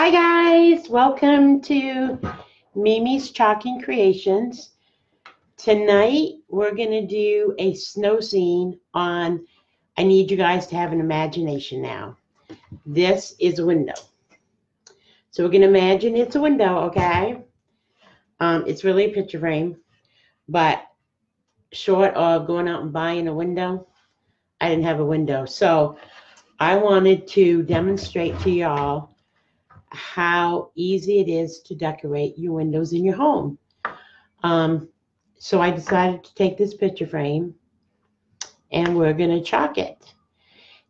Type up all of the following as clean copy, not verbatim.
Hi guys, welcome to Mimi's Chalking Creations. Tonight we're going to do a snow scene on, I need you guys to have an imagination now. This is a window. So we're going to imagine it's a window, okay? It's really a picture frame, but short of going out and buying a window, I didn't have a window. So I wanted to demonstrate to y'all how easy it is to decorate your windows in your home. So I decided to take this picture frame and we're going to chalk it.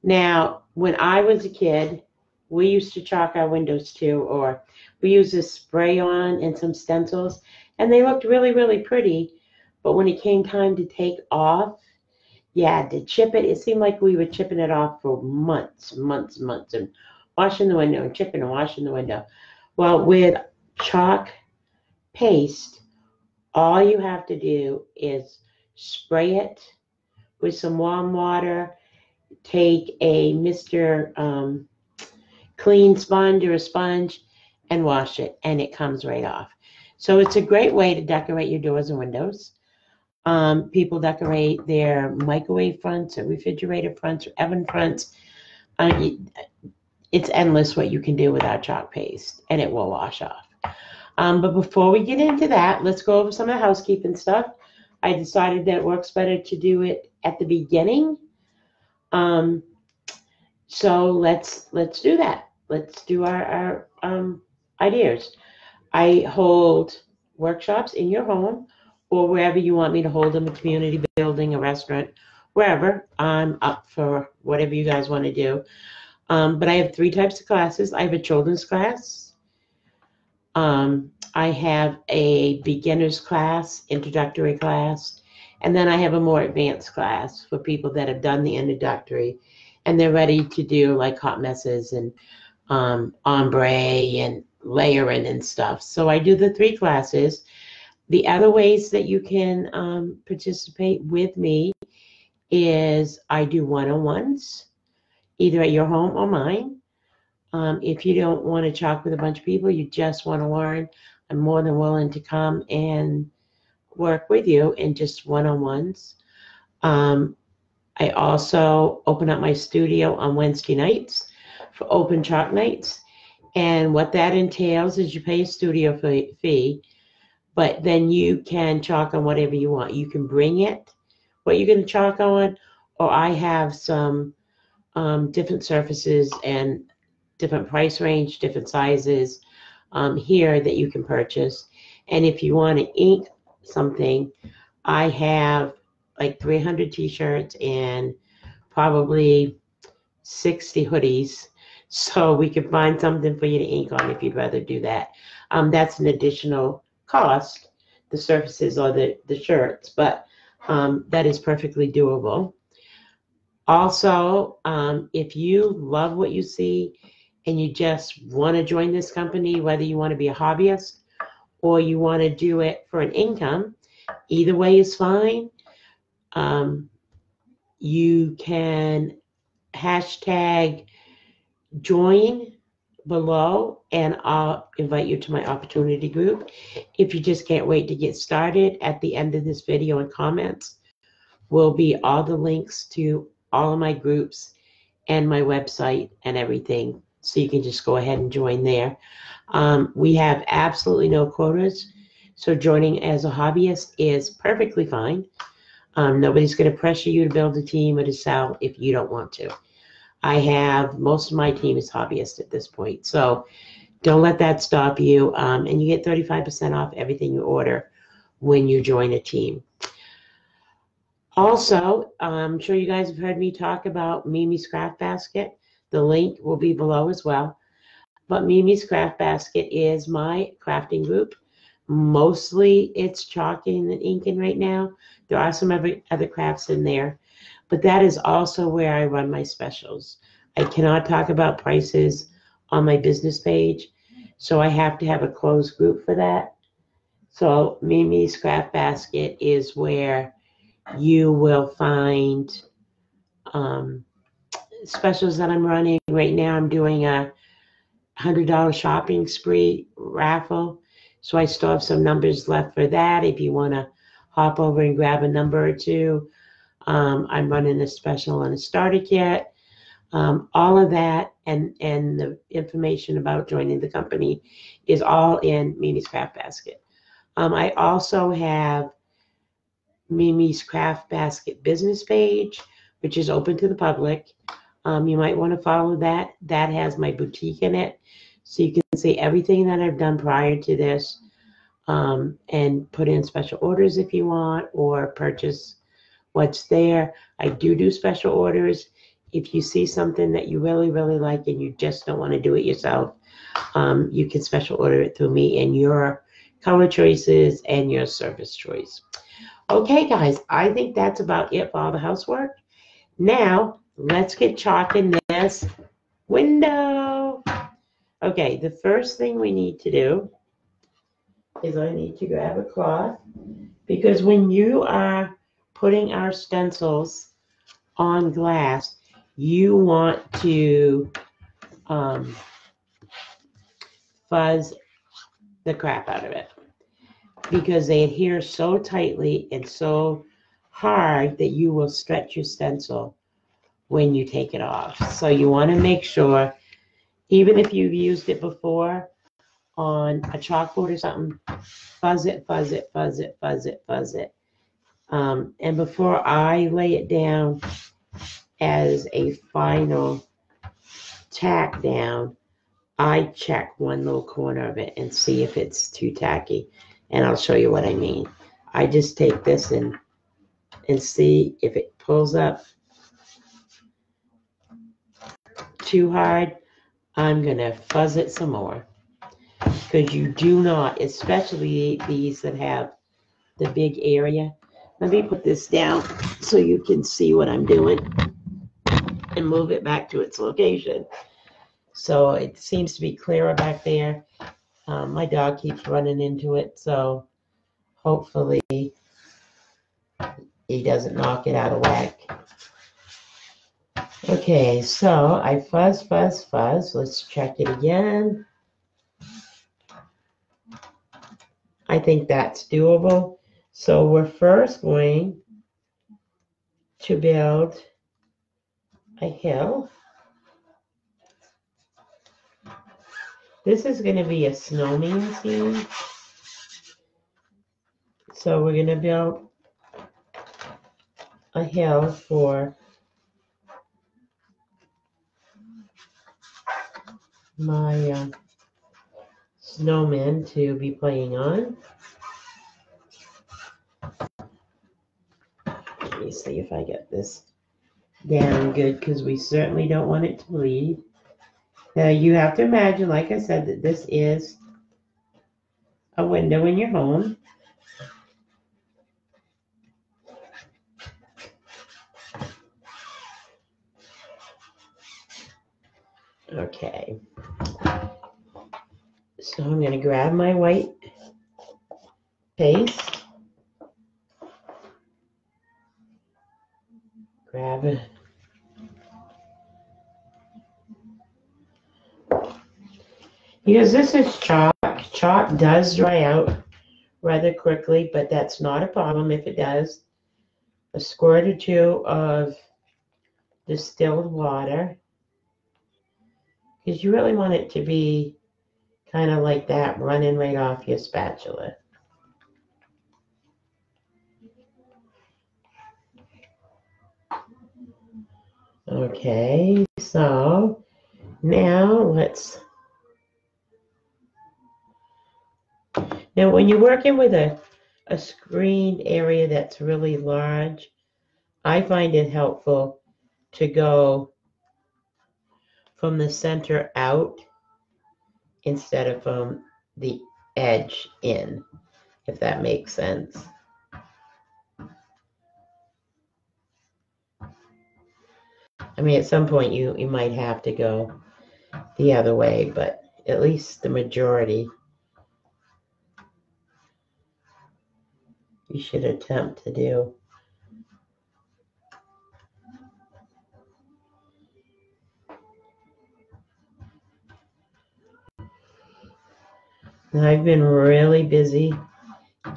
Now, when I was a kid, we used to chalk our windows too, or we used this spray on and some stencils, and they looked really, really pretty. But when it came time to take off, to chip it, it seemed like we were chipping it off for months, and washing the window and chipping and washing the window. Well, with chalk paste, all you have to do is spray it with some warm water, take a Mr. Clean sponge or a sponge and wash it, and it comes right off. So it's a great way to decorate your doors and windows. People decorate their microwave fronts or refrigerator fronts or oven fronts. It's endless what you can do with our chalk paste, and it will wash off. But before we get into that, let's go over some of the housekeeping stuff. I decided that it works better to do it at the beginning. So let's do that. Let's do our ideas. I hold workshops in your home or wherever you want me to hold them, a community building, a restaurant, wherever. I'm up for whatever you guys want to do. But I have 3 types of classes. I have a children's class. I have a beginner's class, introductory class, and then I have a more advanced class for people that have done the introductory and they're ready to do like hot messes and ombre and layering and stuff. So I do the 3 classes. The other ways that you can participate with me is I do one-on-ones, either at your home or mine. If you don't want to chalk with a bunch of people, you just want to learn, I'm more than willing to come and work with you in just one-on-ones. I also open up my studio on Wednesday nights for open chalk nights. And what that entails is you pay a studio fee, but then you can chalk on whatever you want. You can bring it, what you're going to chalk on, or I have some different surfaces and different price range, different sizes here that you can purchase. And if you want to ink something, I have like 300 t-shirts and probably 60 hoodies. So we can find something for you to ink on if you'd rather do that. That's an additional cost, the surfaces or the shirts, but that is perfectly doable. Also, if you love what you see and you just want to join this company, whether you want to be a hobbyist or you want to do it for an income, either way is fine. You can hashtag join below and I'll invite you to my opportunity group. If you just can't wait to get started, at the end of this video and comments will be all the links to all of my groups and my website and everything. So you can just go ahead and join there. We have absolutely no quotas. So joining as a hobbyist is perfectly fine. Nobody's going to pressure you to build a team or to sell if you don't want to. I have, most of my team is hobbyist at this point. So don't let that stop you. And you get 35% off everything you order when you join a team. Also, I'm sure you guys have heard me talk about Mimi's Craft Basket. The link will be below as well. But Mimi's Craft Basket is my crafting group. Mostly it's chalking and inking right now. There are some other crafts in there. But that is also where I run my specials. I cannot talk about prices on my business page, so I have to have a closed group for that. So Mimi's Craft Basket is where you will find specials that I'm running. Right now I'm doing a $100 shopping spree raffle. So I still have some numbers left for that if you want to hop over and grab a number or two. I'm running a special on a starter kit. All of that and the information about joining the company is all in Mimi's Craft Basket. I also have Mimi's Craft Basket business page, which is open to the public. You might want to follow that. That has my boutique in it. So you can see everything that I've done prior to this, and put in special orders if you want, or purchase what's there. I do special orders. If you see something that you really, really like and you just don't want to do it yourself, you can special order it through me and your color choices and your service choice. Okay, guys, I think that's about it for all the housework. Now, let's get chalking this window. Okay, the first thing we need to do is I need to grab a cloth, because when you are putting our stencils on glass, you want to fuzz the crap out of it, because they adhere so tightly and so hard that you will stretch your stencil when you take it off. So you want to make sure, even if you've used it before on a chalkboard or something, fuzz it, fuzz it, fuzz it, fuzz it, fuzz it. And before I lay it down as a final tack down, I check one little corner of it and see if it's too tacky. And I'll show you what I mean. I just take this and see if it pulls up too hard. I'm going to fuzz it some more. Because you do not, especially these that have the big area. Let me put this down so you can see what I'm doing and move it back to its location. So it seems to be clearer back there. My dog keeps running into it, so hopefully he doesn't knock it out of whack. Okay, so I fuzz, fuzz, fuzz. Let's check it again. I think that's doable. So we're first going to build a hill. This is going to be a snowman scene. So we're going to build a hill for my snowman to be playing on. Let me see if I get this down good, because we certainly don't want it to bleed. Now you have to imagine, like I said, that this is a window in your home. Okay. So I'm going to grab my white paste. Grab it. Because this is chalk. Chalk does dry out rather quickly, but that's not a problem if it does. A squirt or two of distilled water, because you really want it to be kind of like that, running right off your spatula. Okay, so now when you're working with a screened area that's really large, I find it helpful to go from the center out instead of from the edge in, if that makes sense. I mean, at some point you might have to go the other way, but at least the majority you should attempt to do. And I've been really busy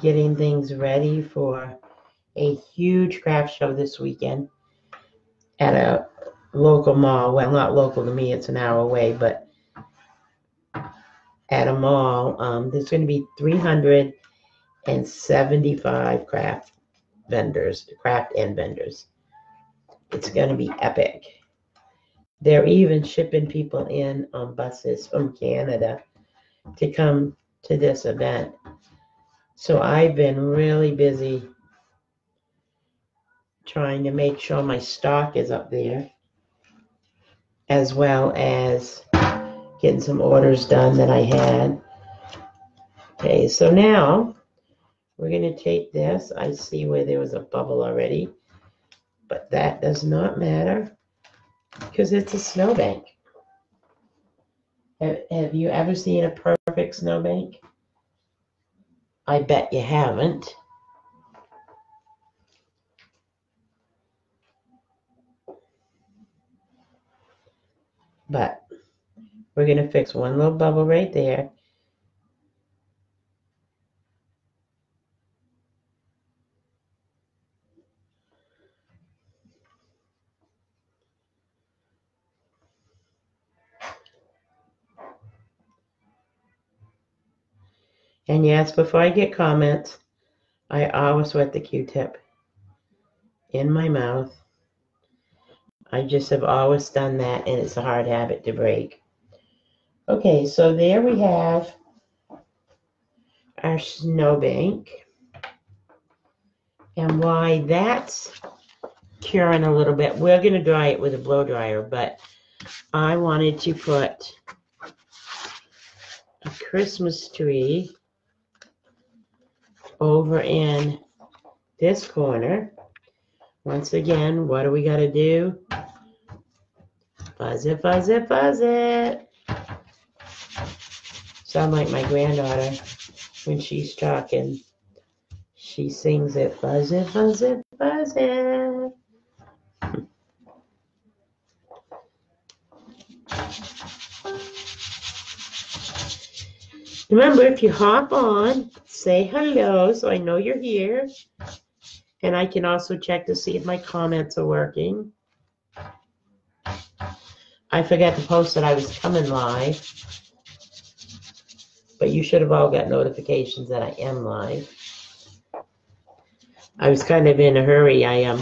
getting things ready for a huge craft show this weekend at a local mall. Well, not local to me, it's an hour away, but at a mall. There's going to be 375 craft and vendors. It's going to be epic. They're even shipping people in on buses from Canada to come to this event. So I've been really busy trying to make sure my stock is up there, as well as getting some orders done that I had. Okay, so now we're going to take this. I see where there was a bubble already, but that does not matter because it's a snowbank. Have you ever seen a perfect snowbank? I bet you haven't. But we're going to fix one little bubble right there. And yes, before I get comments, I always wet the Q-tip in my mouth. I just have always done that, and it's a hard habit to break. Okay, so there we have our snowbank. And why that's curing a little bit, we're going to dry it with a blow dryer, but I wanted to put a Christmas tree over in this corner. Once again, what do we got to do? Fuzz it, fuzz it, fuzz it. Sound like my granddaughter when she's talking. She sings it, fuzz it, fuzz it, fuzz it. Remember, if you hop on, say hello so I know you're here. And I can also check to see if my comments are working. I forgot to post that I was coming live, but you should have all got notifications that I am live. I was kind of in a hurry. I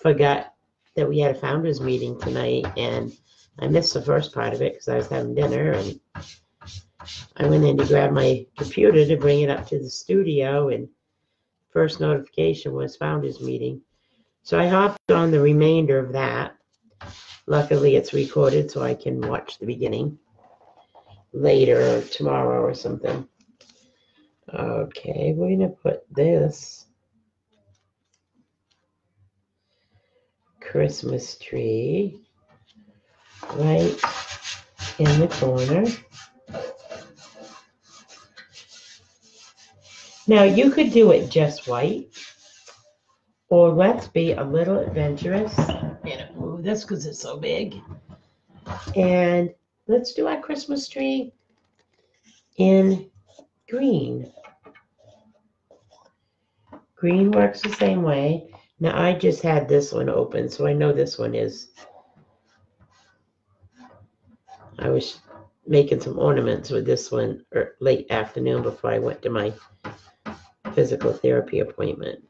forgot that we had a founders meeting tonight, and I missed the first part of it because I was having dinner, and I went in to grab my computer to bring it up to the studio, and first notification was founders meeting. So I hopped on the remainder of that. Luckily, it's recorded so I can watch the beginning later or tomorrow or something. Okay, we're going to put this Christmas tree right in the corner. Now, you could do it just white, or let's be a little adventurous. I'm going to move this because it's so big. And let's do our Christmas tree in green. Green works the same way. Now, I just had this one open, so I know this one is. I was making some ornaments with this one late afternoon before I went to my physical therapy appointment.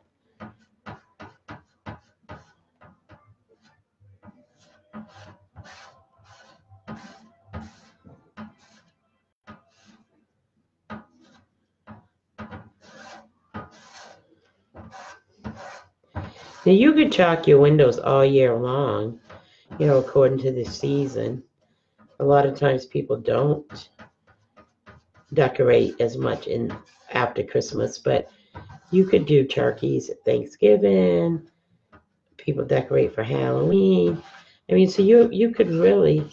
Now, you could chalk your windows all year long, according to the season. A lot of times people don't decorate as much after Christmas, but you could do turkeys at Thanksgiving. People decorate for Halloween. I mean, so you could really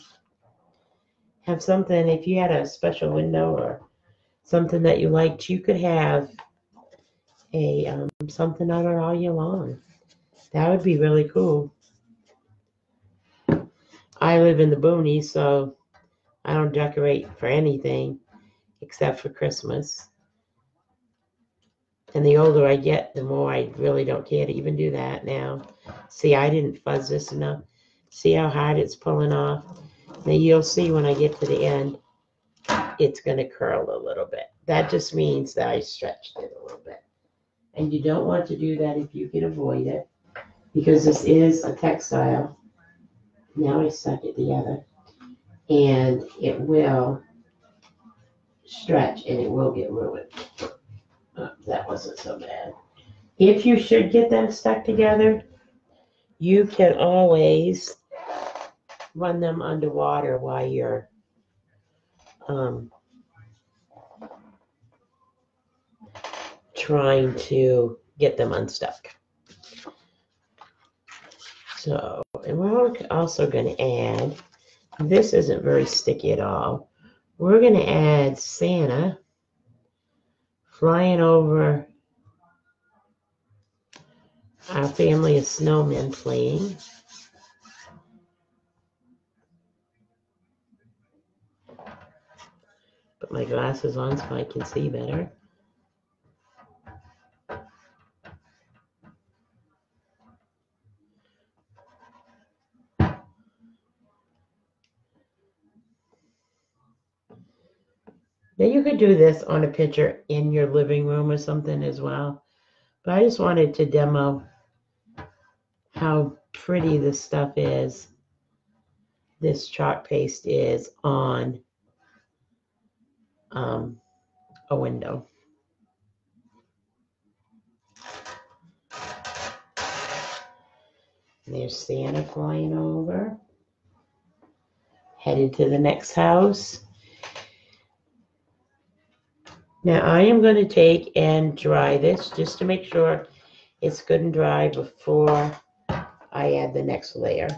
have something. If you had a special window or something that you liked, you could have a something on it all year long. That would be really cool. I live in the boonies, so I don't decorate for anything except for Christmas. And the older I get, the more I really don't care to even do that now. See, I didn't fuzz this enough. See how hard it's pulling off? Now you'll see when I get to the end, it's going to curl a little bit. That just means that I stretched it a little bit. And you don't want to do that if you can avoid it, because this is a textile. Now I stuck it together, and it will stretch and it will get ruined. Oh, that wasn't so bad. If you should get them stuck together, you can always run them underwater while you're trying to get them unstuck. So, and we're also going to add, this isn't very sticky at all. We're going to add Santa flying over our family of snowmen playing. Put my glasses on so I can see better. Now you could do this on a picture in your living room or something as well. But I just wanted to demo how pretty this stuff is. This chalk paste is on a window. And there's Santa flying over, headed to the next house. Now I am going to take and dry this just to make sure it's good and dry before I add the next layer.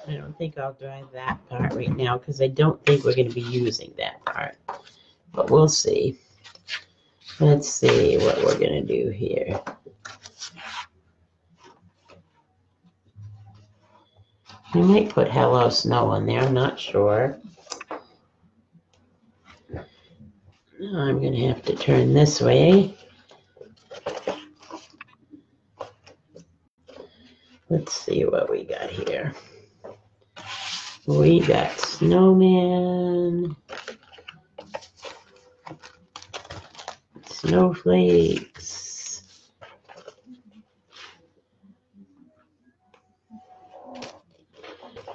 I don't think I'll dry that part right now because I don't think we're going to be using that part. But we'll see. Let's see what we're going to do here. I might put Hello Snow on there. I'm not sure. I'm going to have to turn this way. Let's see what we got here. We got snowman, snowflakes,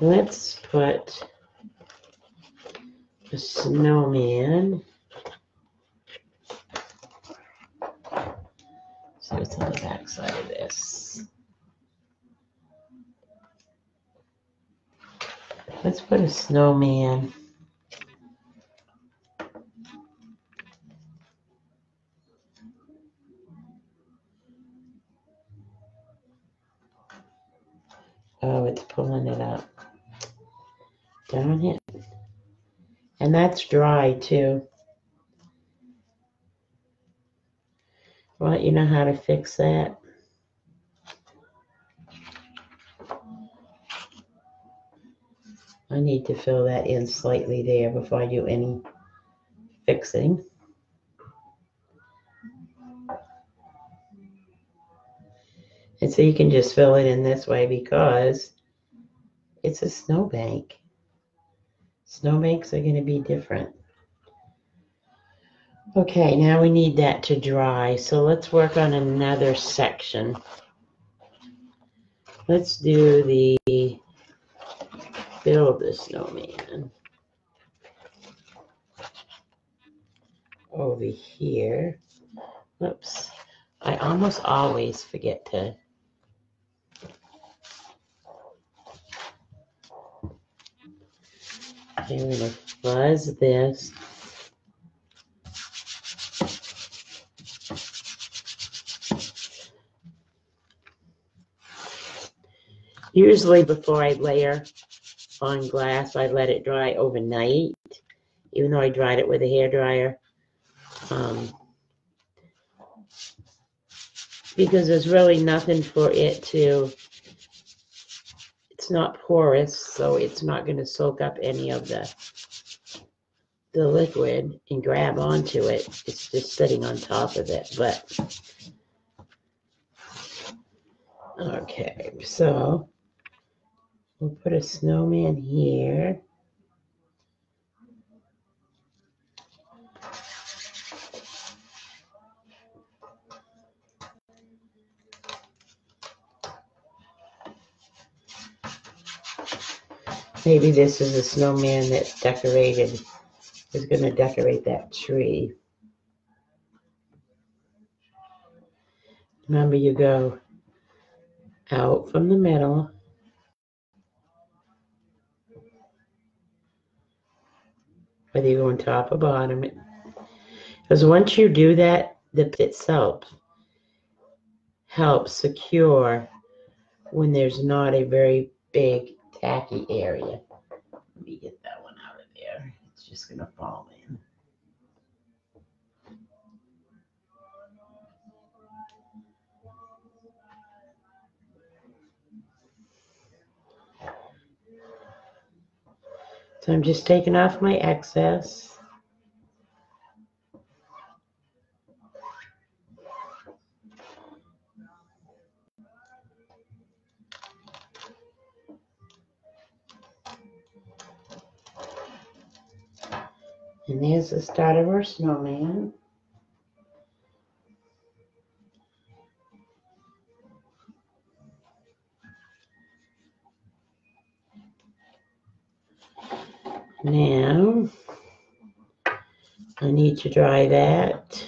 let's put a snowman. So it's on the back side of this. Let's put a snowman. Oh, it's pulling it up. Darn it. And that's dry too. Well, you know how to fix that? I need to fill that in slightly there before I do any fixing. And so you can just fill it in this way because it's a snowbank. Snowbanks are going to be different. Okay, now we need that to dry. So let's work on another section. Let's do the build the snowman over here. Oops. I almost always forget to. I'm going to fuzz this. Usually before I layer on glass, I let it dry overnight, even though I dried it with a hairdryer. Because there's really nothing for it to, it's not porous, so it's not going to soak up any of the liquid and grab onto it. It's just sitting on top of it. But okay, so we'll put a snowman here. Maybe this is a snowman that's decorated, is going to decorate that tree. Remember, you go out from the middle. Whether you go on top or bottom. Because once you do that, the pit itself helps secure when there's not a very big tacky area. Let me get that one out of there. It's just going to fall in. So I'm just taking off my excess. And there's the start of our snowman. Now, I need to dry that.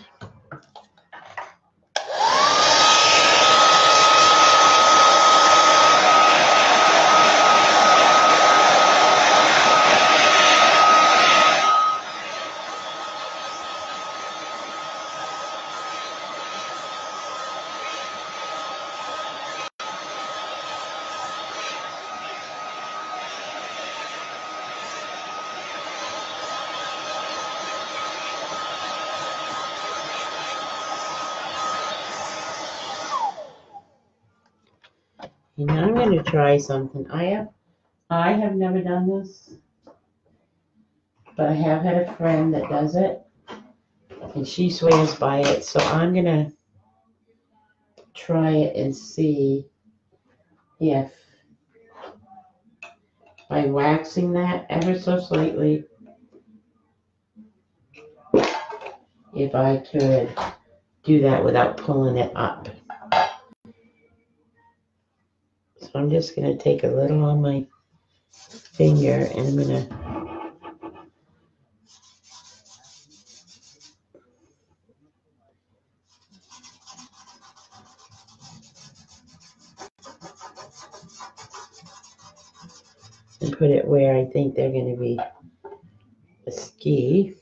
And now I'm going to try something. I have never done this, but I have had a friend that does it, and she swears by it. So I'm going to try it and see if by waxing that ever so slightly, if I could do that without pulling it up. So I'm just going to take a little on my finger and I'm going to put it where I think they're going to be a ski.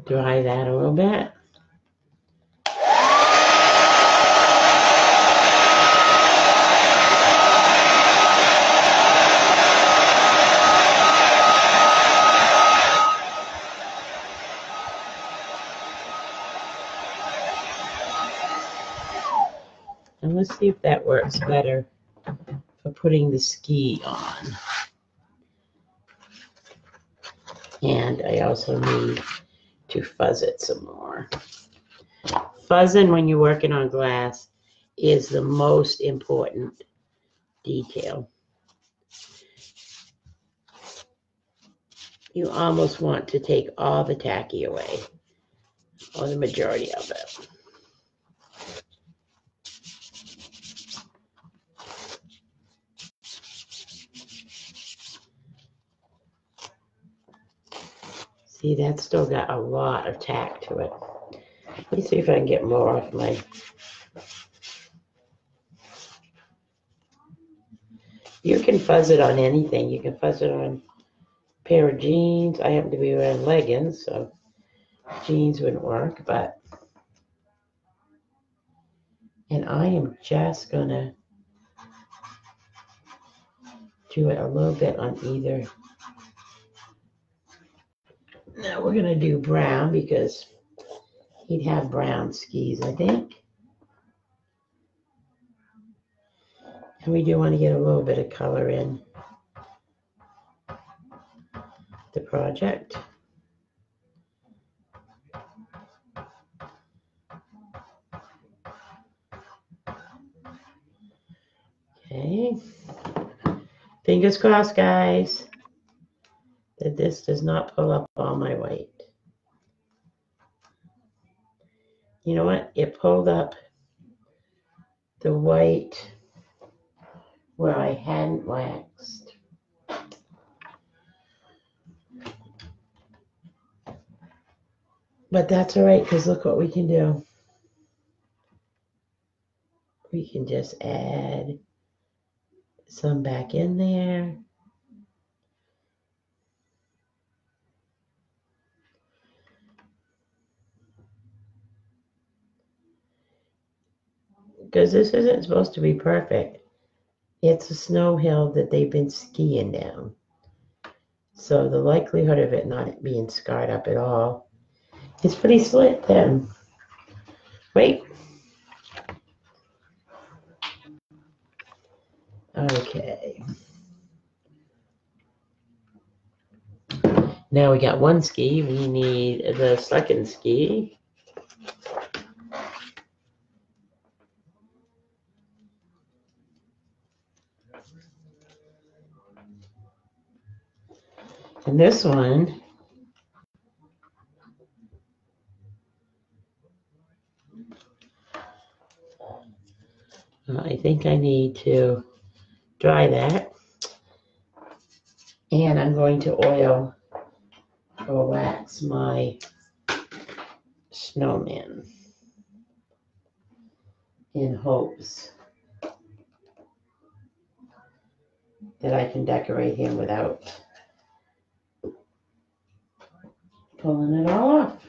Dry that a little bit. And let's see if that works better for putting the ski on. And I also need to fuzz it some more. Fuzzing when you're working on glass is the most important detail. You almost want to take all the tacky away, or the majority of it. See, that's still got a lot of tack to it. Let me see if I can get more off my... You can fuzz it on anything. You can fuzz it on a pair of jeans. I happen to be wearing leggings, so jeans wouldn't work, but... And I am just gonna do it a little bit on either. Now we're gonna do brown because he'd have brown skis, I think. And we do want to get a little bit of color in the project. Okay. Fingers crossed, guys, that this does not pull up all my white. You know what? It pulled up the white where I hadn't waxed. But that's all right, because look what we can do. We can just add some back in there. Because this isn't supposed to be perfect. It's a snow hill that they've been skiing down. So the likelihood of it not being scarred up at all is pretty slim then. Wait. Okay. Now we got one ski. We need the second ski. And this one, I think I need to dry that. And I'm going to oil or wax my snowman in hopes that I can decorate him without pulling it all off.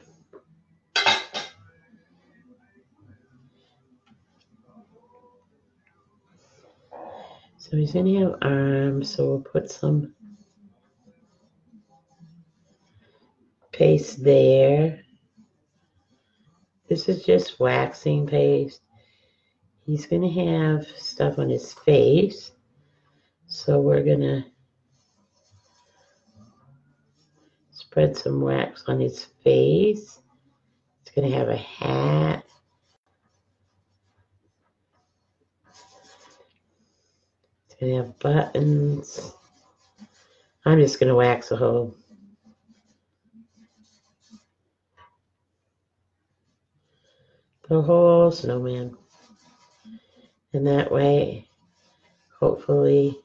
So he's going to have arms, so we'll put some paste there. This is just waxing paste. He's going to have stuff on his face, so we're going to spread some wax on his face. It's going to have a hat. It's going to have buttons. I'm just going to wax the whole snowman. And that way, hopefully,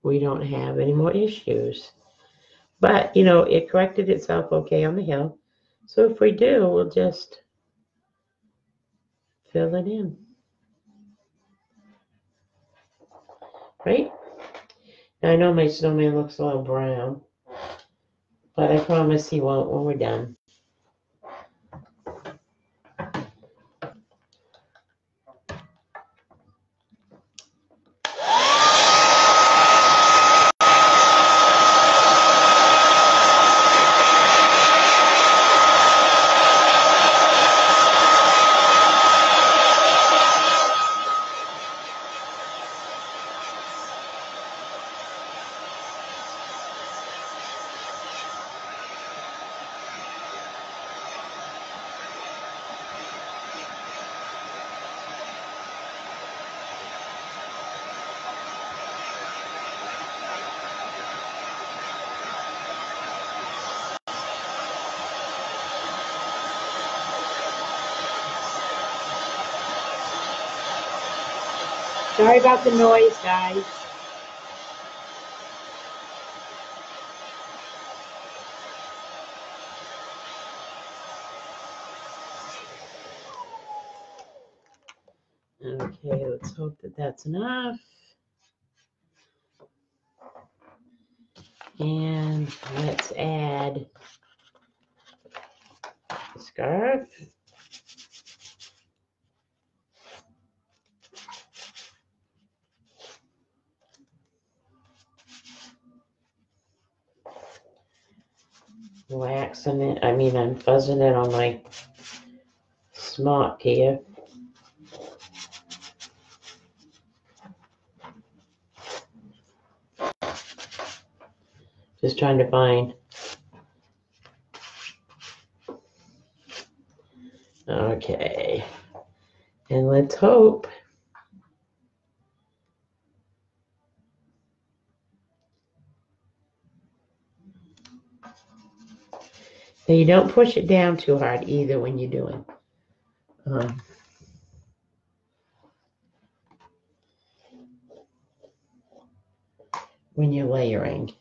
we don't have any more issues. But, you know, it corrected itself okay on the hill. So if we do, we'll just fill it in. Right? Now, I know my snowman looks a little brown, but I promise he won't when we're done. Sorry about the noise, guys. Okay, let's hope that that's enough. And let's add the scarf. Waxing it, I'm fuzzing it on my smock here. Just trying to find. Okay. And let's hope. So you don't push it down too hard either when you're doing. When you're layering.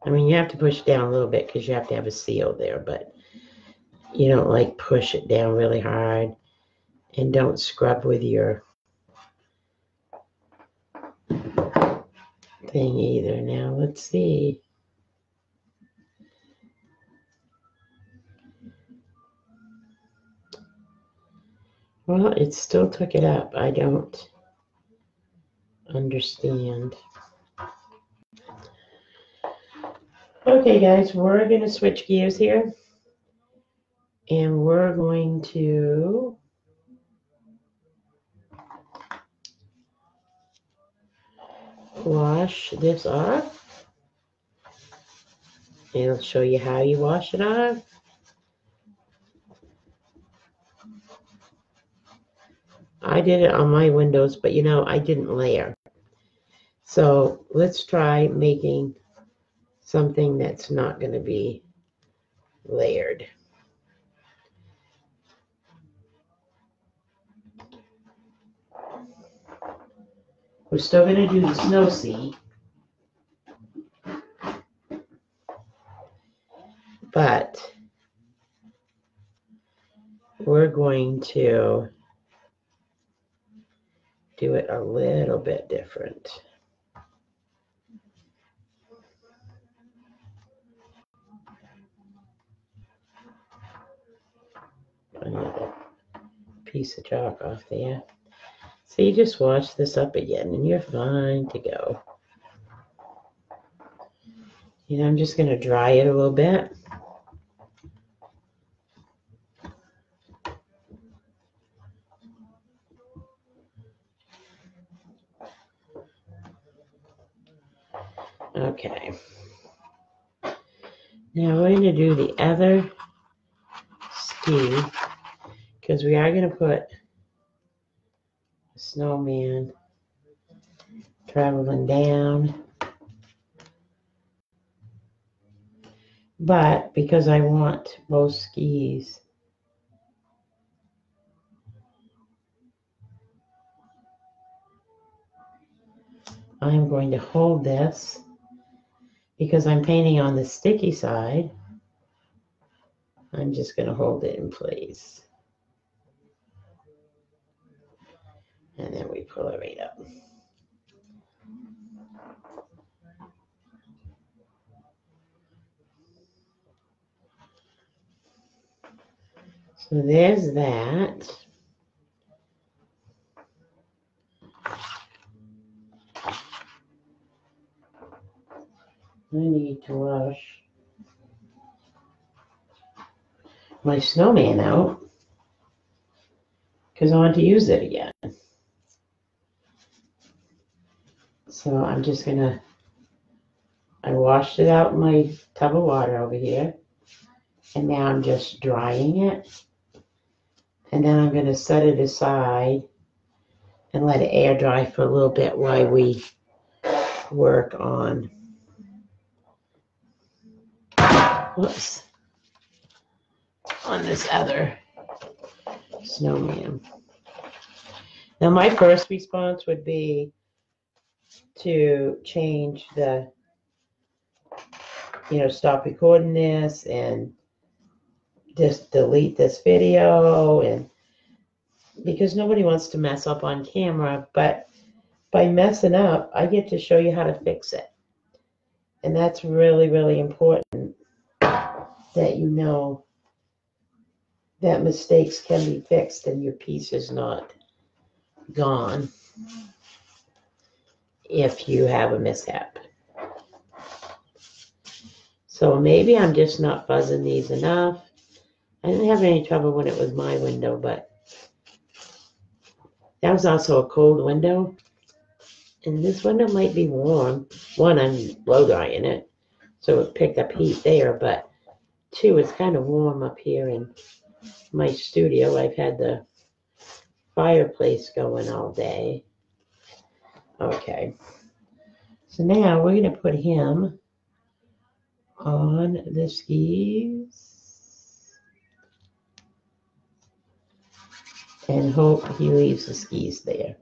You have to push it down a little bit because you have to have a seal there, but you don't like push it down really hard, and don't scrub with your thing either. Now let's see. Well, it still took it up. I don't understand. Okay, guys, we're going to switch gears here. And we're going to wash this off. And I'll show you how you wash it off. I did it on my windows, but I didn't layer. So let's try making something that's not going to be layered. We're still going to do the snow sea, but we're going to do it a little bit different. Another piece of chalk off there. So you just wash this up again and you're fine to go. I'm just going to dry it a little bit. Okay. Now we're going to do the other ski because we are going to put a snowman traveling down. But because I want both skis, I'm going to hold this because I'm painting on the sticky side. I'm just going to hold it in place. And then we pull it right up. So there's that. I need to wash my snowman out because I want to use it again. So I'm just gonna, I washed it out in my tub of water over here, and now I'm just drying it. And then I'm gonna set it aside and let it air dry for a little bit while we work on, on this other snowman. Now my first response would be to change the, stop recording this and just delete this video, and because nobody wants to mess up on camera, but by messing up, I get to show you how to fix it. And that's really, really important that you know that mistakes can be fixed and your piece is not gone if you have a mishap. So maybe I'm just not fuzzing these enough. I didn't have any trouble when it was my window, but that was also a cold window. And this window might be warm. One, I'm blow drying it, so it picked up heat there, but two, it's kind of warm up here in my studio. I've had the fireplace going all day. Okay, so now we're going to put him on the skis and hope he leaves the skis there.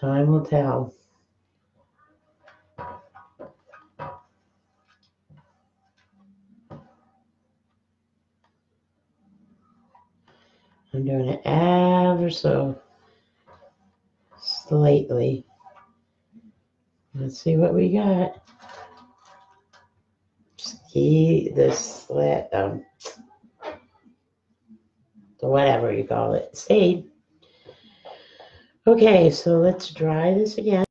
Time will tell. I'm doing it ever so slightly. Let's see what we got. Ski, the slat, whatever you call it, stayed. Okay, so let's dry this again.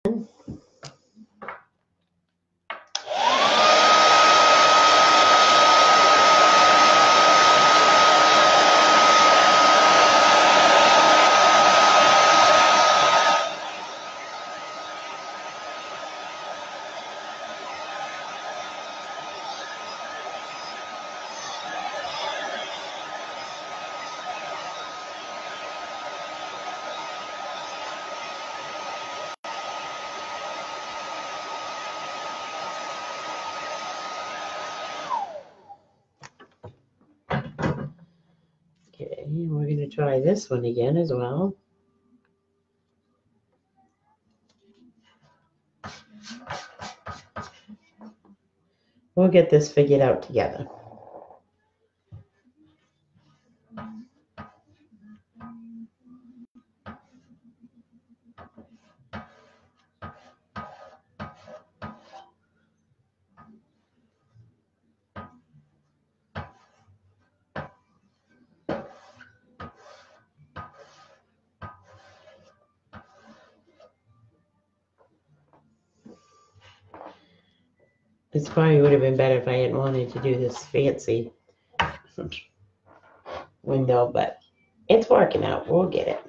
Okay, we're going to try this one again as well. We'll get this figured out together. This probably would have been better if I hadn't wanted to do this fancy window, but it's working out. We'll get it.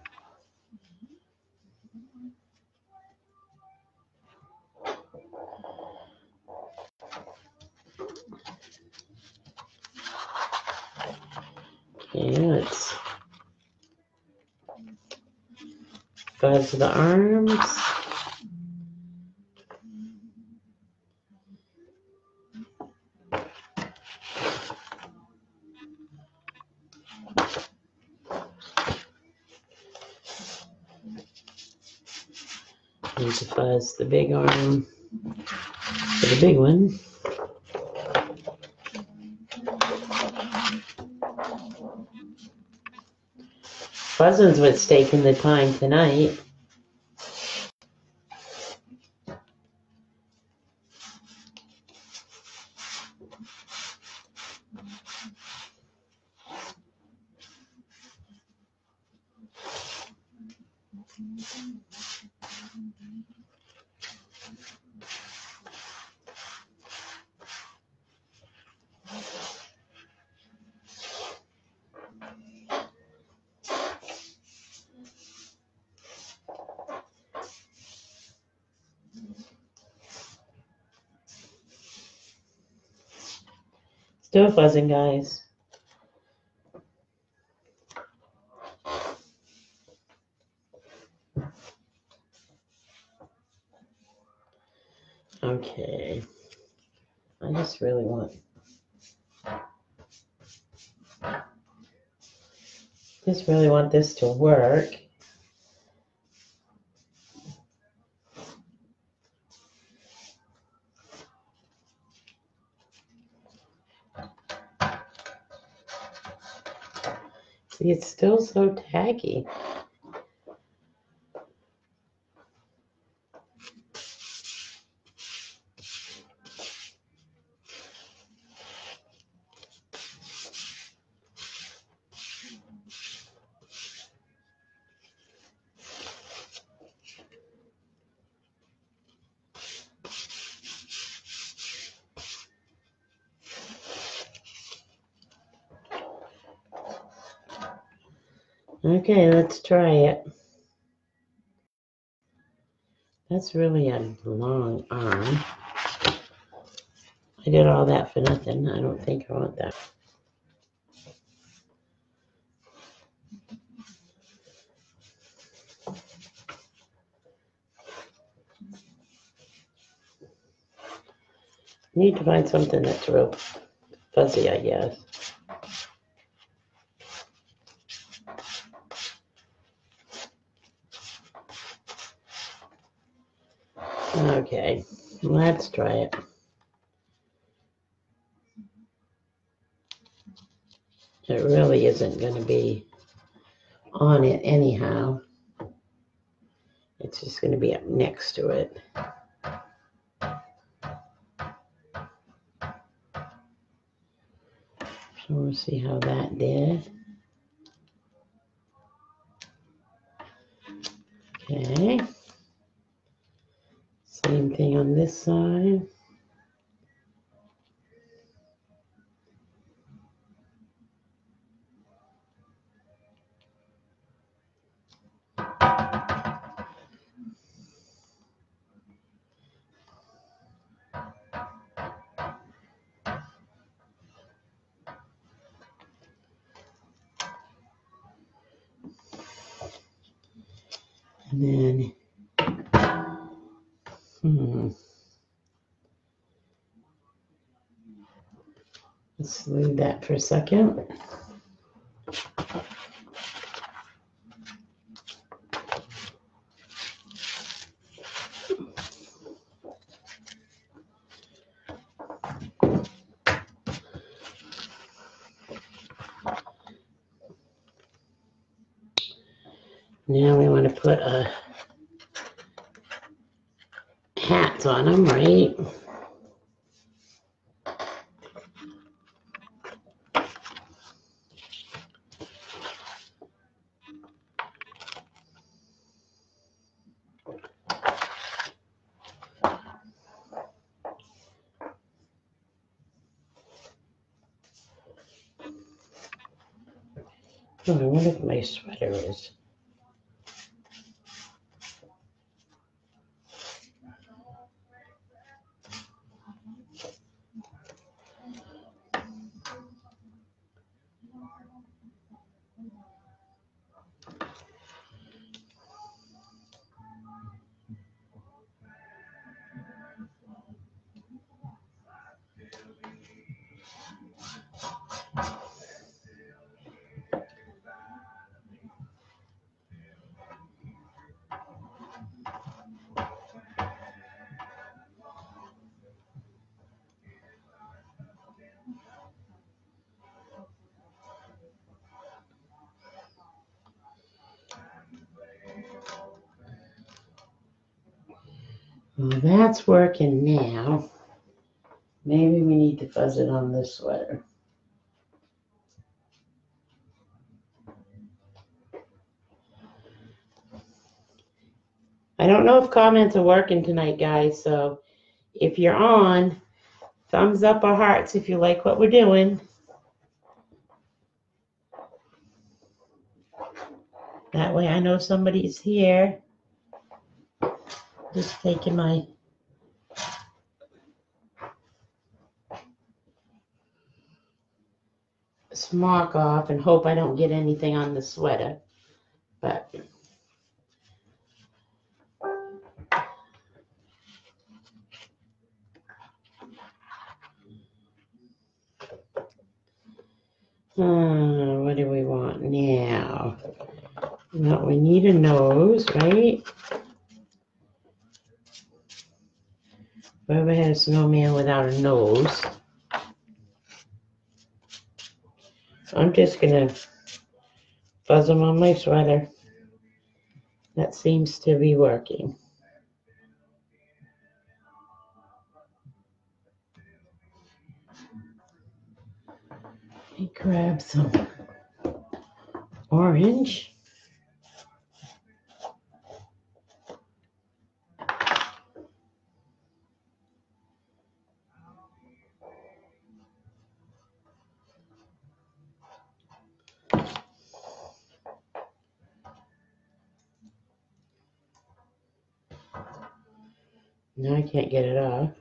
Okay, let's fuzz the arms. Need to fuzz the big arm for the big one. Fuzzing's what's taking the time tonight. Still fuzzing, guys. Okay. I just really want Just really want this to work. See, it's still so tacky. Okay, let's try it. That's really a long arm. I did all that for nothing. I don't think I want that. Need to find something that's real fuzzy, I guess. Okay, let's try it. It really isn't going to be on it anyhow. It's just going to be up next to it. So we'll see how that did. Okay. Same thing on this side. And then, let's leave that for a second. Now we want to put hats on them, right? Oh, I wonder if my sweater is. Well, that's working now. Maybe we need to fuzz it on this sweater. I don't know if comments are working tonight, guys, so if you're on, thumbs up or hearts if you like what we're doing. That way I know somebody's here. Just taking my smock off and hope I don't get anything on the sweater. But what what do we want now? No, we need a nose, right? Whoever had a snowman without a nose. I'm just gonna fuzz them on my sweater. That seems to be working. Let me grab some orange. Now I can't get it off.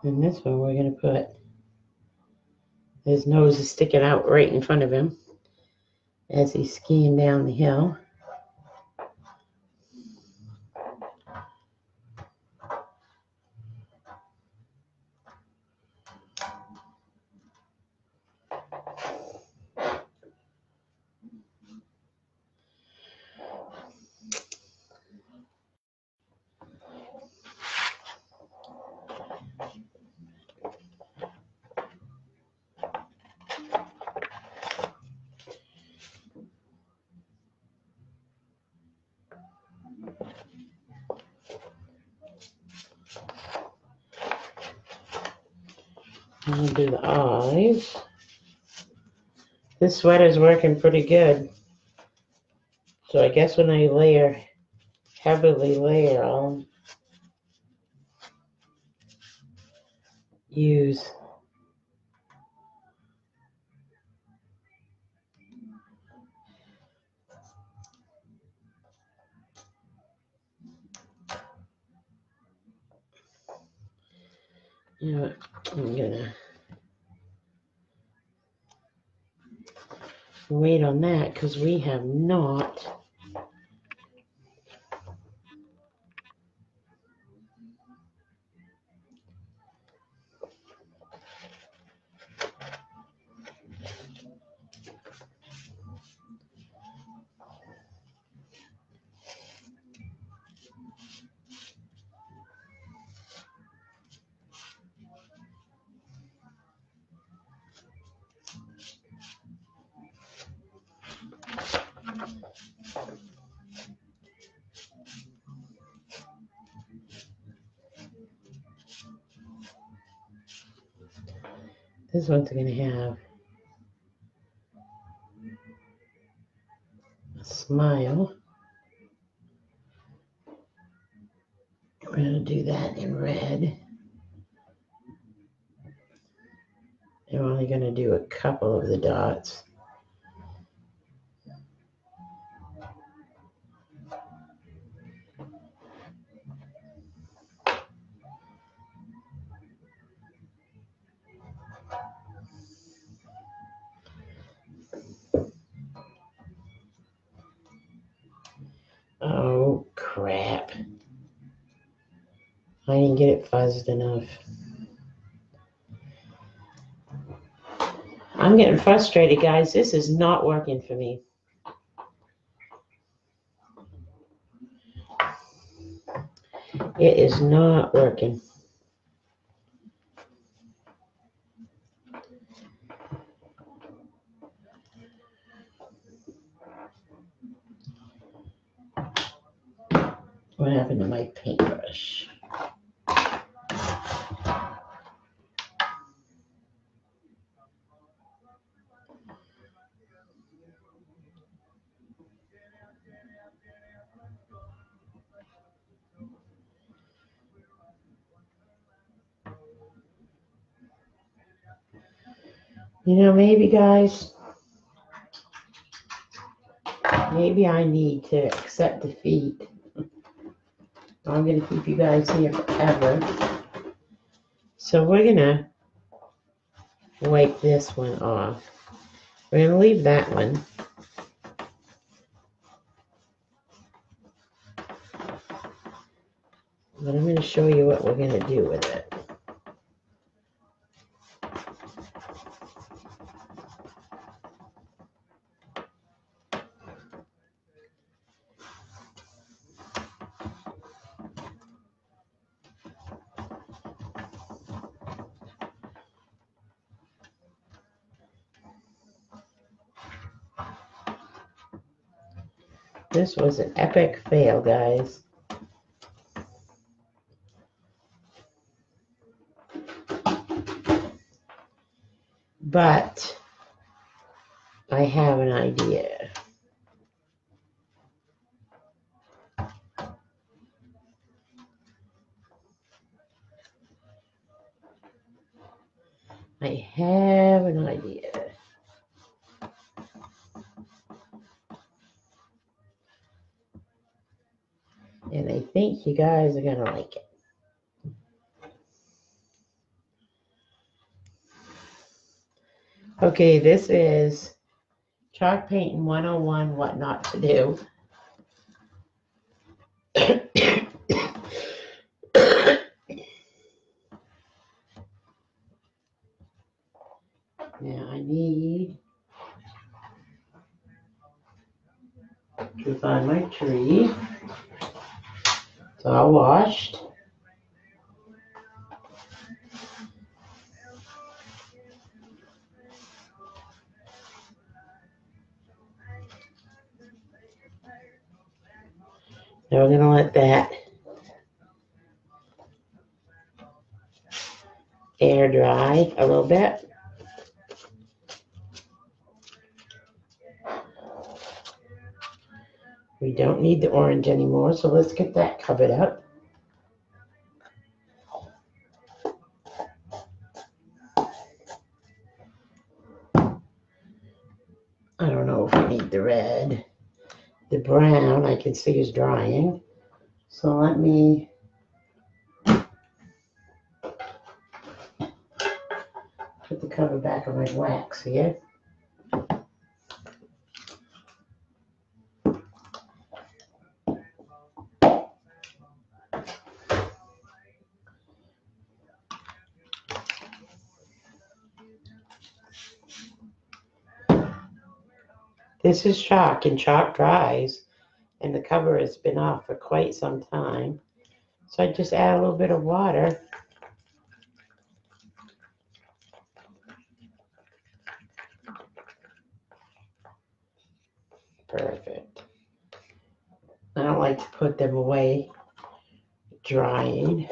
And this one we're going to put, his nose is sticking out right in front of him as he's skiing down the hill. I'm going to do the eyes. This sweater's working pretty good. So I guess when I heavily layer, I'll use you know what, I'm gonna wait on that because we have not this one's gonna have a smile. We're gonna do that in red. I'm only gonna do a couple of the dots. Oh crap. I didn't get it fuzzed enough. I'm getting frustrated, guys. This is not working for me. It is not working. What happened to my paintbrush? You know, maybe, guys, maybe I need to accept defeat. I'm going to keep you guys here forever. So we're going to wipe this one off. We're going to leave that one. But I'm going to show you what we're going to do with it. This was an epic fail, guys. But I have an idea. I have an idea. And I think you guys are going to like it. Okay, this is Chalk Painting 101, What Not to Do. Now I need to find my tree. It's all washed. Now we're going to let that air dry a little bit. We don't need the orange anymore, so let's get that covered up. I don't know if we need the red. The brown I can see is drying. So let me put the cover back on my wax here. This is chalk, and chalk dries, and the cover has been off for quite some time. So I just add a little bit of water. Perfect. I don't like to put them away drying.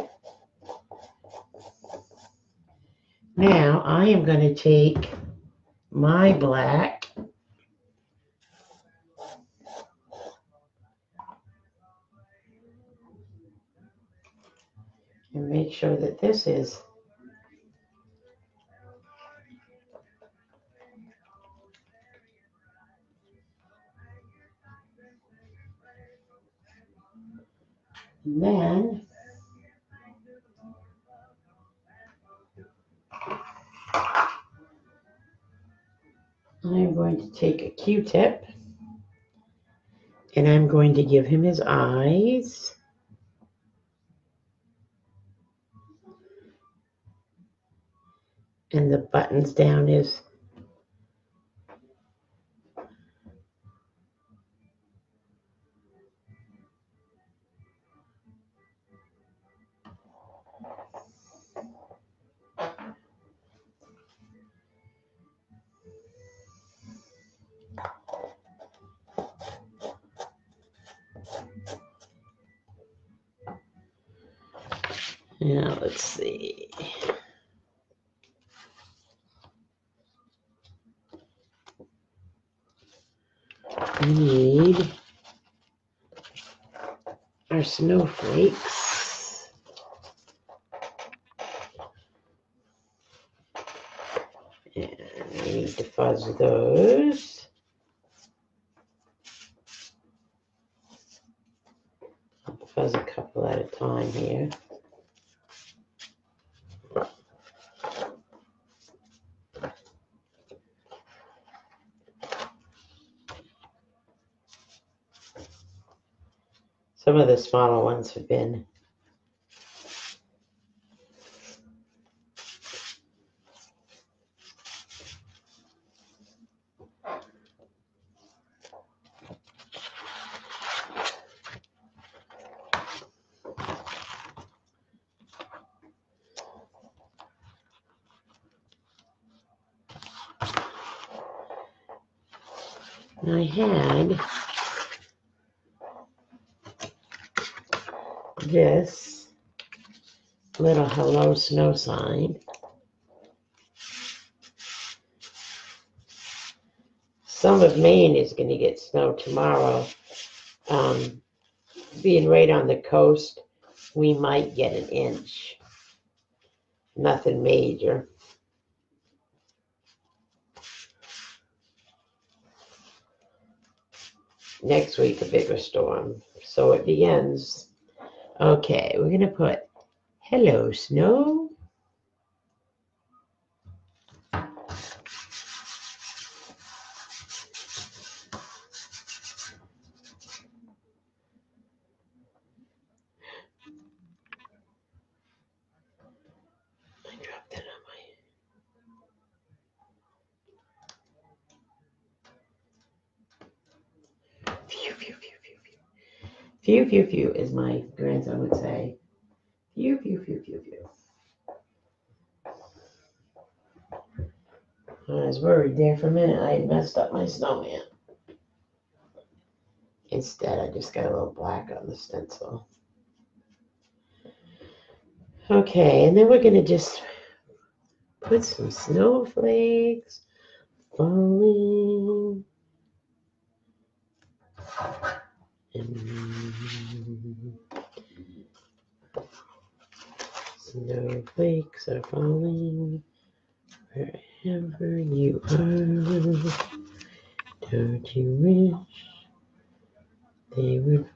Now I am going to take my black and make sure that this is and then I'm going to take a Q-tip and I'm going to give him his eyes. And the buttons down his now let's see. We need our snowflakes. And we need to fuzz those. I'll fuzz a couple at a time here. Some of the smaller ones have been And I had this little hello snow sign. Some of Maine is going to get snow tomorrow. Being right on the coast, we might get an inch. Nothing major. Next week, a bigger storm. So it begins. Okay, we're going to put hello, snow. I dropped that on my... Phew, phew, phew, phew, phew. Phew, phew, phew, as my grandson would say. Phew, phew, phew, phew, phew. I was worried there for a minute. I had messed up my snowman. Instead, I just got a little black on the stencil. Okay, and then we're going to just put some snowflakes falling. And snowflakes are falling wherever you are. Don't you wish they would?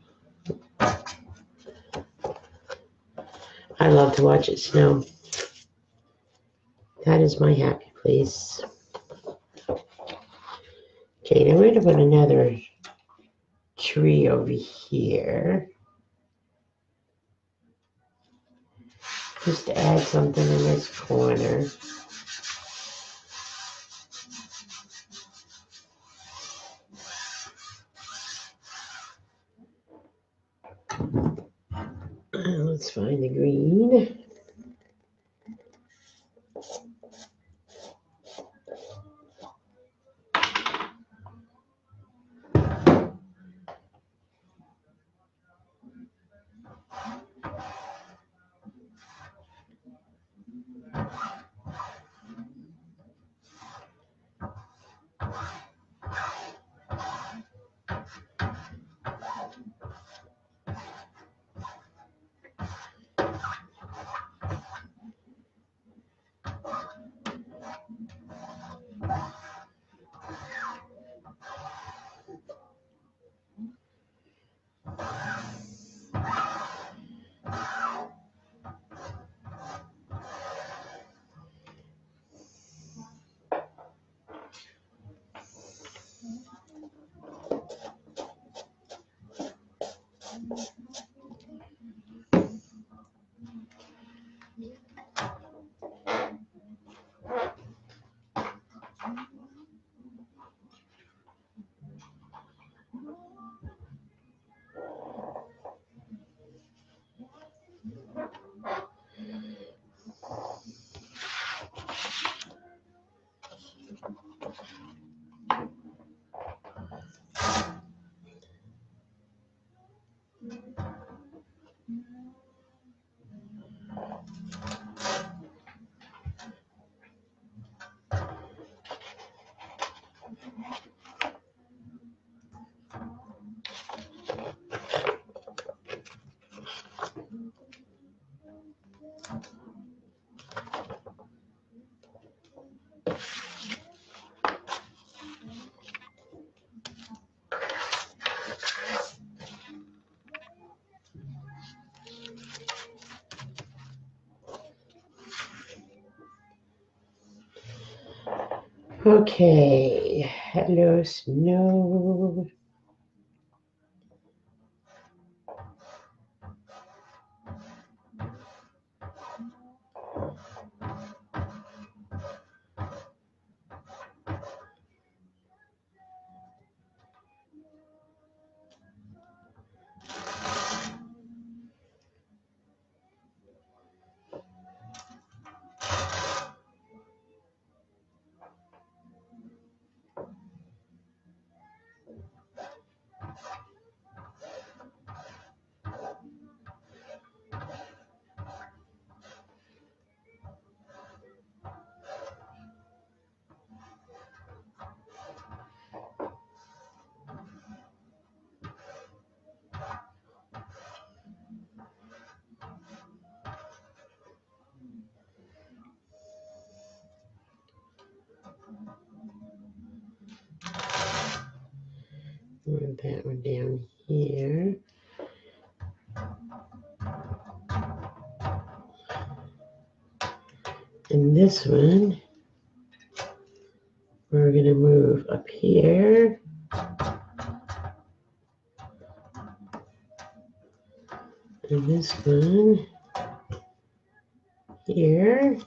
I love to watch it snow. That is my happy place. Okay, now we're going to put another tree over here. Just to add something in this corner. Let's find the green. Okay, hello snow. Move that one down here. And this one, we're going to move up here. And this one here.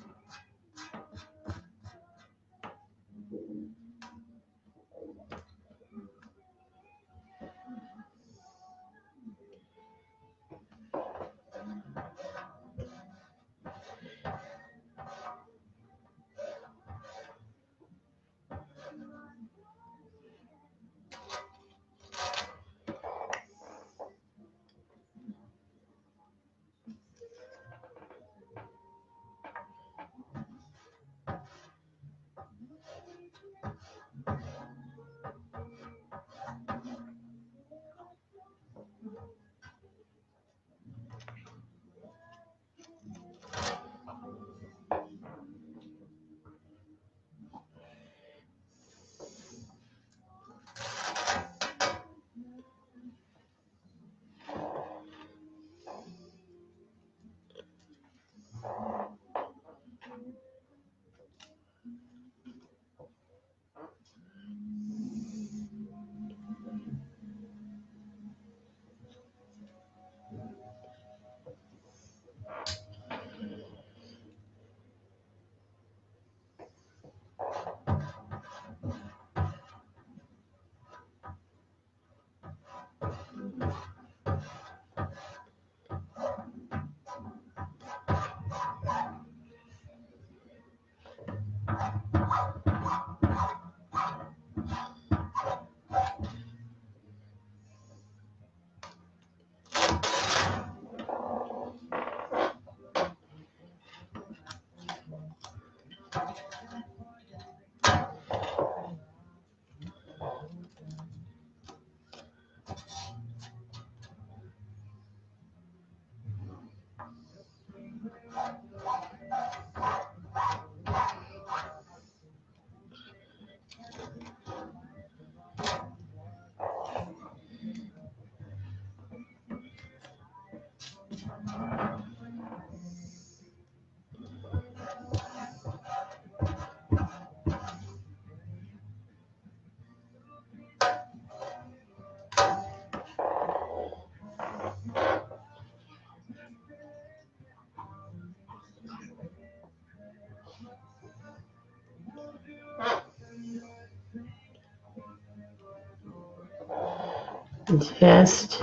Just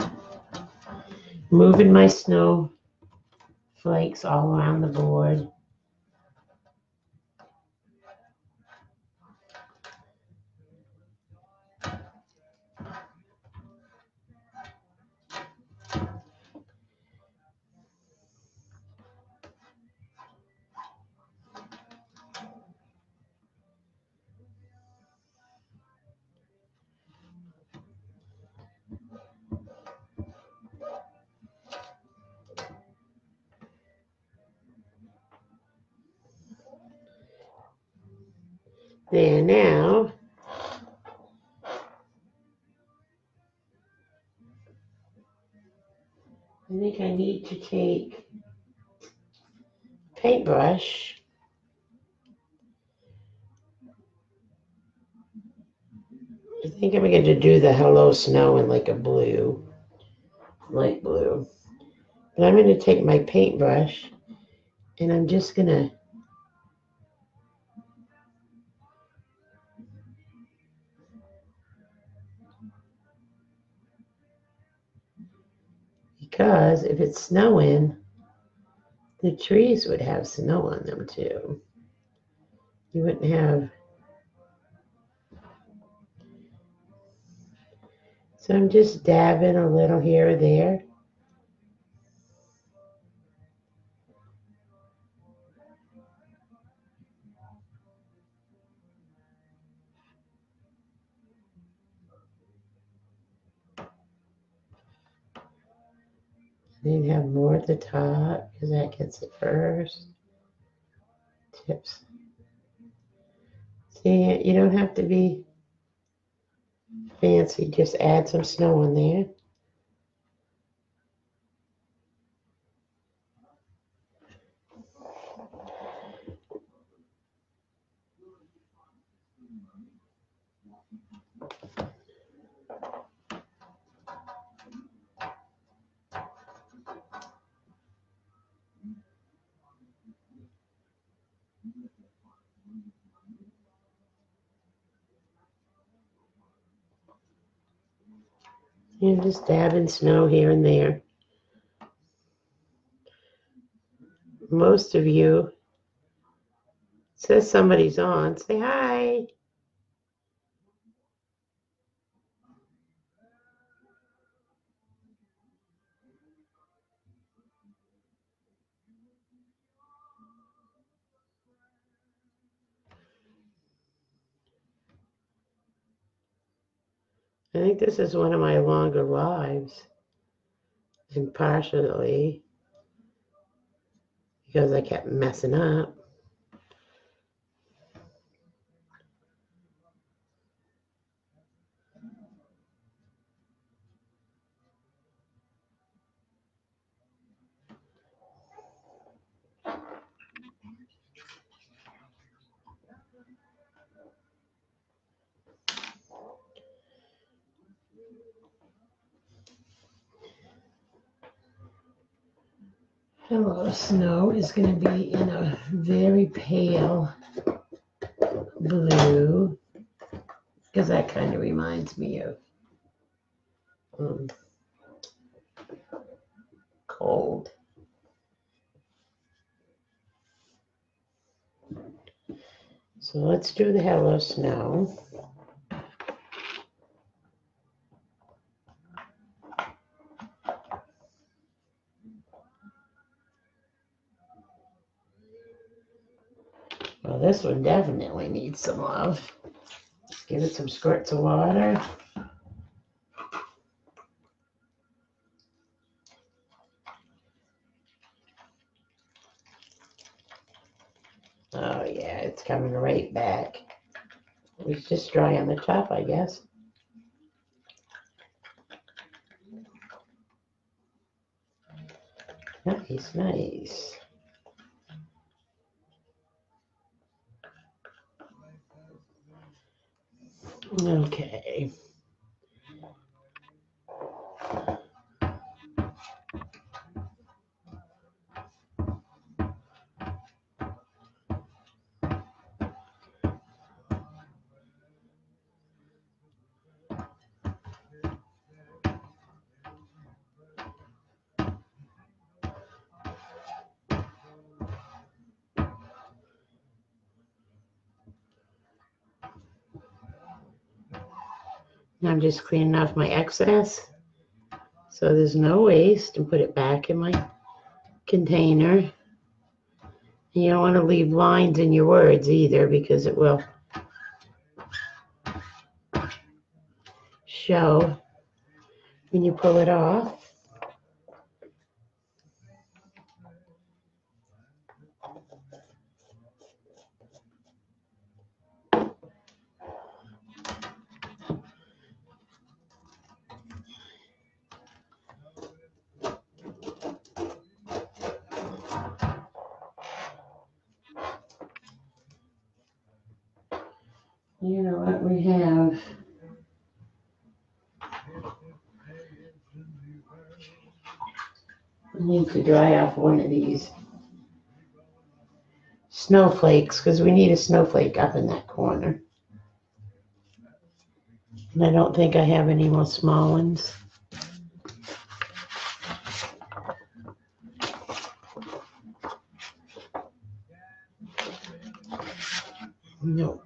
moving my snowflakes all around the board. There now. I think I need to take a paintbrush. I think I'm going to do the Hello Snow in like a blue, light blue. But I'm going to take my paintbrush and I'm just going to because if it's snowing, the trees would have snow on them too. You wouldn't have. So I'm just dabbing a little here or there. Then have more at the top because that gets it first. Tips. See, you don't have to be fancy. Just add some snow in there. You're just dabbing snow here and there. Most of you, says somebody's on. Say hi. I think this is one of my longer lives, and partially because I kept messing up. Hello Snow is going to be in a very pale blue, because that kind of reminds me of cold. So let's do the Hello Snow. Well, this one definitely needs some love. Give it some squirts of water. Oh yeah, it's coming right back. It was just dry on the top, I guess. Nice, nice. Okay. I'm just cleaning off my excess so there's no waste, and put it back in my container. You don't want to leave lines in your words either, because it will show when you pull it off. You know what we have? I need to dry off one of these snowflakes, because we need a snowflake up in that corner. And I don't think I have any more small ones. No.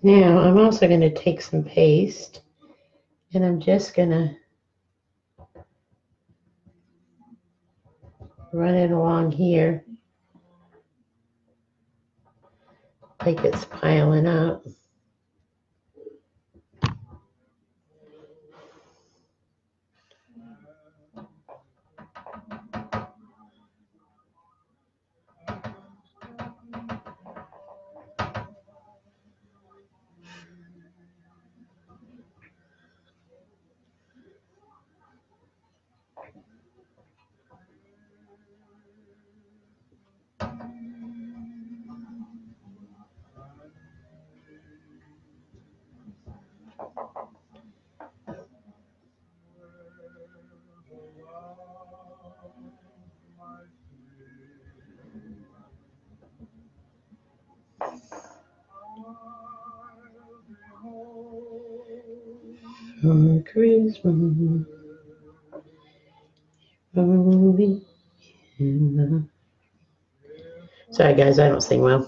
Now I'm also going to take some paste and I'm just going to run it along here like it's piling up. For Christmas, only in the... Sorry guys, I don't sing well.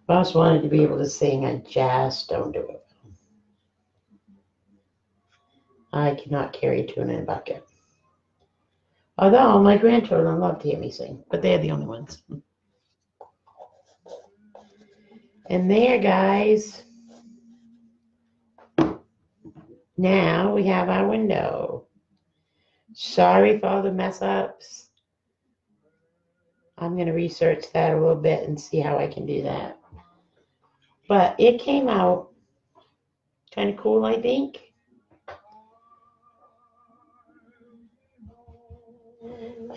Boss wanted to be able to sing, I just don't do it. I cannot carry a tune in a bucket. Although my grandchildren love to hear me sing, but they're the only ones. And there, guys. Now we have our window. Sorry for all the mess ups. I'm going to research that a little bit and see how I can do that. But it came out kind of cool, I think.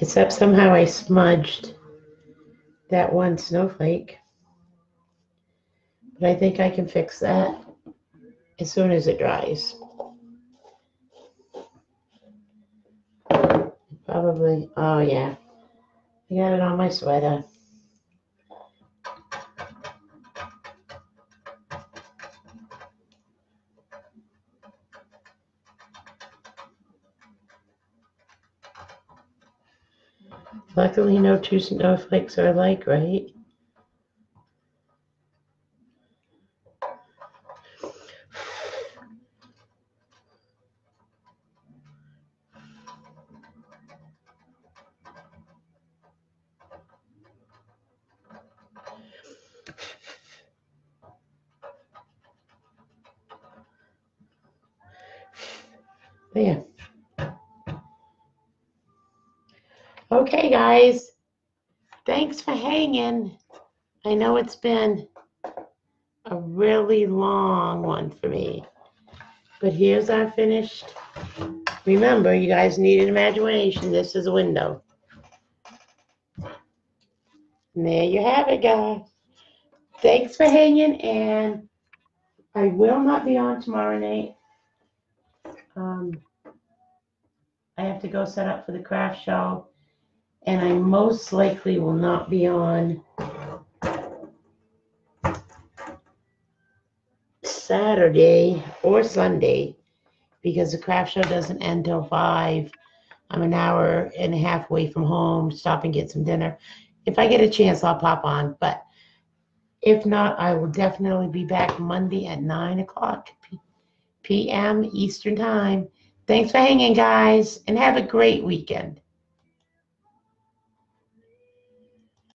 Except somehow I smudged that one snowflake. But I think I can fix that as soon as it dries. Probably, oh yeah. I got it on my sweater. Luckily, no two snowflakes are alike, right? There. Okay, guys. Thanks for hanging. I know it's been a really long one for me. But here's our finished. Remember, you guys need an imagination. This is a window. And there you have it, guys. Thanks for hanging, and I will not be on tomorrow night. I have to go set up for the craft show, and I most likely will not be on Saturday or Sunday because the craft show doesn't end till 5. I'm an hour and a half away from home. Stop and get some dinner. If I get a chance, I'll pop on, but if not, I will definitely be back Monday at 9 o'clock p.m. Eastern Time. Thanks for hanging, guys, and have a great weekend.